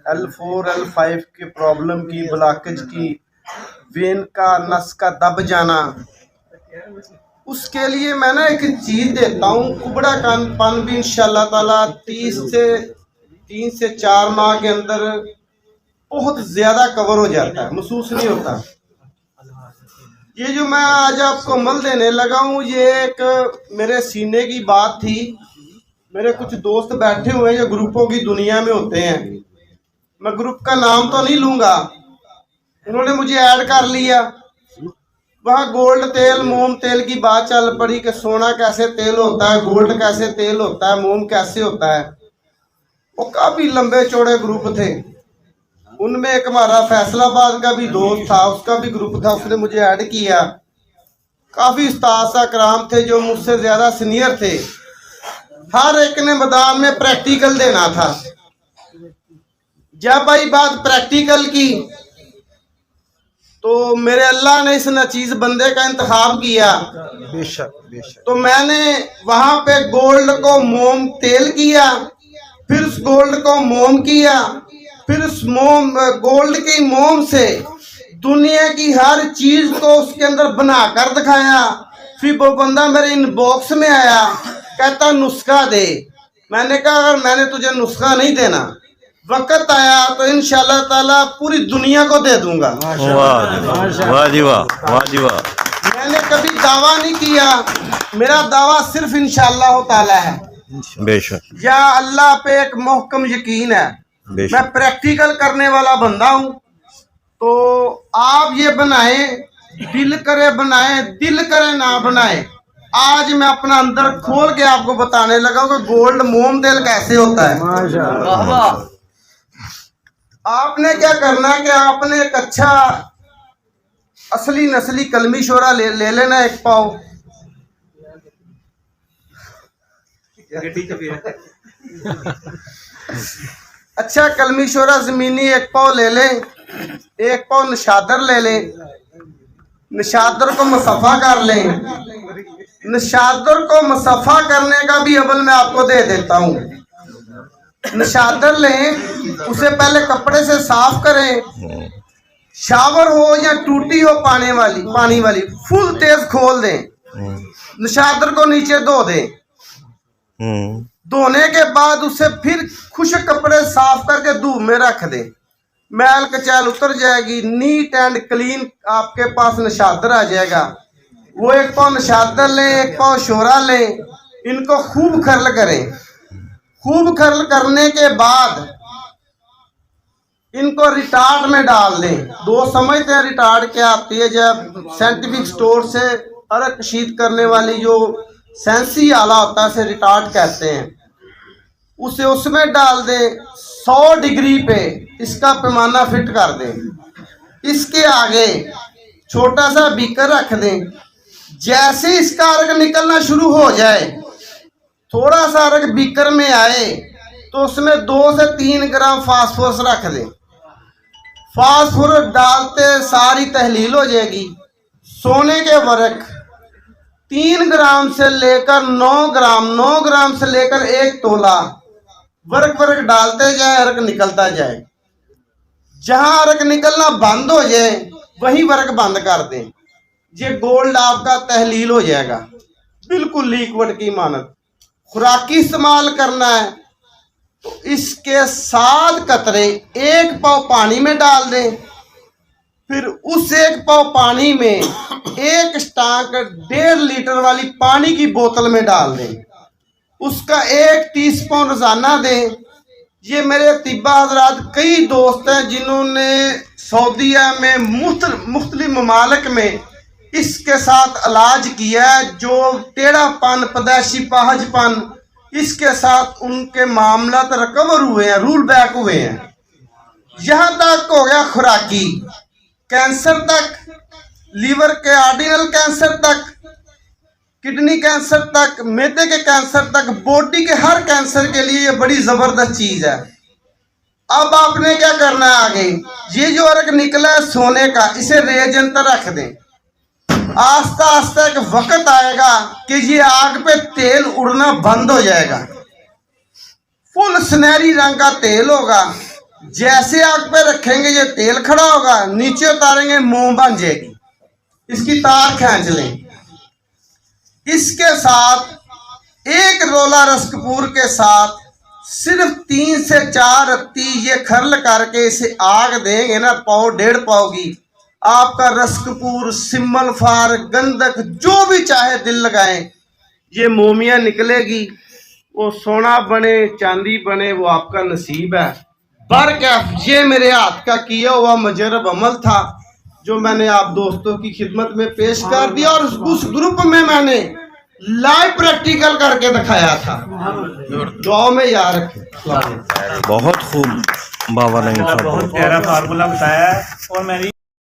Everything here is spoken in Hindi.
L4 L5 के प्रॉब्लम की, ब्लॉकेज की, वेन का नस का दब जाना, उसके लिए मैं ना एक चीज देता हूँ कुबड़ा कानपान भी इंशाल्लाह ताला 3 से 4 माह के अंदर बहुत ज्यादा कवर हो जाता है, महसूस नहीं होता। ये जो मैं आज आपको अमल देने लगा हूँ, ये एक मेरे सीने की बात थी। मेरे कुछ दोस्त बैठे हुए हैं जो ग्रुपों की दुनिया में होते हैं, मैं ग्रुप का नाम तो नहीं लूंगा, उन्होंने मुझे ऐड कर लिया। वहाँ गोल्ड तेल, मोम तेल की बात चल पड़ी कि सोना कैसे तेल होता है, गोल्ड कैसे तेल होता है, मोम कैसे होता है। वो काफी लंबे चौड़े ग्रुप थे। उनमें एक हमारा फैसलाबाद का भी दोस्त था, उसका भी ग्रुप था, उसने मुझे ऐड किया। काफी उस्ताद कराम थे जो मुझसे ज्यादा सीनियर थे। हर एक ने मैदान में प्रैक्टिकल देना था। जब भाई बात प्रैक्टिकल की तो मेरे अल्लाह ने इस नचीज बंदे का इंतखाब किया। बेशक बेशक। तो मैंने वहां पे गोल्ड को मोम तेल किया, फिर उस गोल्ड को मोम किया, फिर उस मोम गोल्ड की मोम से दुनिया की हर चीज को उसके अंदर बनाकर दिखाया। फिर वो बंदा मेरे इनबॉक्स में आया, कहता नुस्खा दे। मैंने कहा अगर मैंने तुझे नुस्खा नहीं देना, वक्त आया तो इंशाल्लाह ताला पूरी दुनिया को दे दूंगा। वाह जी वाह, वाह जी वाह। मैंने कभी दावा नहीं किया, मेरा दावा सिर्फ इंशाल्लाह ताला है। बेशक। या अल्लाह पे एक मोहकम यकीन है। मैं प्रैक्टिकल करने वाला बंदा हूँ। तो आप ये बनाए, दिल करे बनाए, दिल करे ना बनाए। आज मैं अपना अंदर खोल के आपको बताने लगा कि गोल्ड मोम तेल कैसे होता है। आपने क्या करना है कि आपने एक अच्छा असली नस्ली कलमी शोरा ले लेना, एक पाव। अच्छा कलमी शोरा जमीनी एक पाव ले ले, एक पाव नशादर ले ले। नशादर को मुसफ़ा कर ले। नशादर को मुसफ़ा करने का भी अमल मैं आपको दे देता हूँ। नशादर लें, उसे पहले कपड़े से साफ करें, शावर हो या टूटी हो पानी वाली फुल तेज खोल दें। नशादर को नीचे धो दें। धोने के बाद उसे फिर खुश्क कपड़े साफ करके धूप में रख दें। मैल कचैल उतर जाएगी, नीट एंड क्लीन आपके पास नशादर आ जाएगा। वो एक पाव नशादर लें, एक पाव शोरा लें, इनको खूब खर्ल करें। खूब खर्ल करने के बाद इनको रिटार्ड में डाल दें। दो समझते हैं रिटार्ड क्या आती है, जब साइंटिफिक स्टोर से अरक शीत करने वाली जो सेंसी आला होता है, उसे रिटार्ड कहते हैं। उसे उसमें डाल दें। 100 डिग्री पे इसका पैमाना फिट कर दें। इसके आगे छोटा सा बीकर रख दें। जैसे इसका अर्क निकलना शुरू हो जाए, थोड़ा सा अर्क बीकर में आए तो उसमें 2 से 3 ग्राम फास्फोरस रख दें। फास्फोरस डालते सारी तहलील हो जाएगी। सोने के वर्क 3 ग्राम से लेकर 9 ग्राम से लेकर 1 तोला वर्क डालते जाए, अर्क निकलता जाए। जहां अर्क निकलना बंद हो जाए वही वर्क बंद कर दें। ये गोल्ड आपका तहलील हो जाएगा, बिल्कुल लिक्विड की मानत। खुराकी इस्तेमाल करना है तो इसके 7 कतरे 1 पाव पानी में डाल दें। फिर उस 1 पाव पानी में 1 स्टाक 1.5 लीटर वाली पानी की बोतल में डाल दें। उसका 1 टीस्पून रोजाना दें। ये मेरे तिब्बा हजरात कई दोस्त हैं जिन्होंने सऊदीया में मुख्तलिफ ममालिक में इसके साथ इलाज किया है। जो टेढ़ापन, पैदाइशी पाहजपन, इसके साथ उनके मामला तो रिकवर हुए हैं, रूल बैक हुए हैं। यहाँ तक हो गया खुराकी, कैंसर तक, लीवर के आर्डिनल कैंसर तक, किडनी कैंसर तक, मैदे के कैंसर तक, बॉडी के हर कैंसर के लिए ये बड़ी जबरदस्त चीज है। अब आपने क्या करना है आगे, ये जो अर्क निकला है सोने का, इसे रेजन पर रख दें। आस्ता आस्ता एक वक्त आएगा कि ये आग पे तेल उड़ना बंद हो जाएगा। फुल सुनहरी रंग का तेल होगा। जैसे आग पे रखेंगे ये तेल खड़ा होगा, नीचे उतारेंगे मोम बन जाएगी। इसकी तार खींच लें। इसके साथ एक रोला रस कपूर के साथ सिर्फ 3 से 4 रत्ती ये खरल करके इसे आग देंगे ना, पाव 1.5 पाव की, आपका रस कपूर, सिम्मल फार, गंधक जो भी चाहे दिल लगाएं, ये मोमियां निकलेगी। वो सोना बने चांदी बने वो आपका नसीब है। बरकैफ ये मेरे हाथ का किया हुआ मुजरब अमल था जो मैंने आप दोस्तों की खिदमत में पेश कर दिया, और उस ग्रुप में मैंने लाइव प्रैक्टिकल करके दिखाया था। दुआ में याद रखें। बहुत खूब बाबा ने बहुत प्यारा फार्मूला बताया है। और मेरी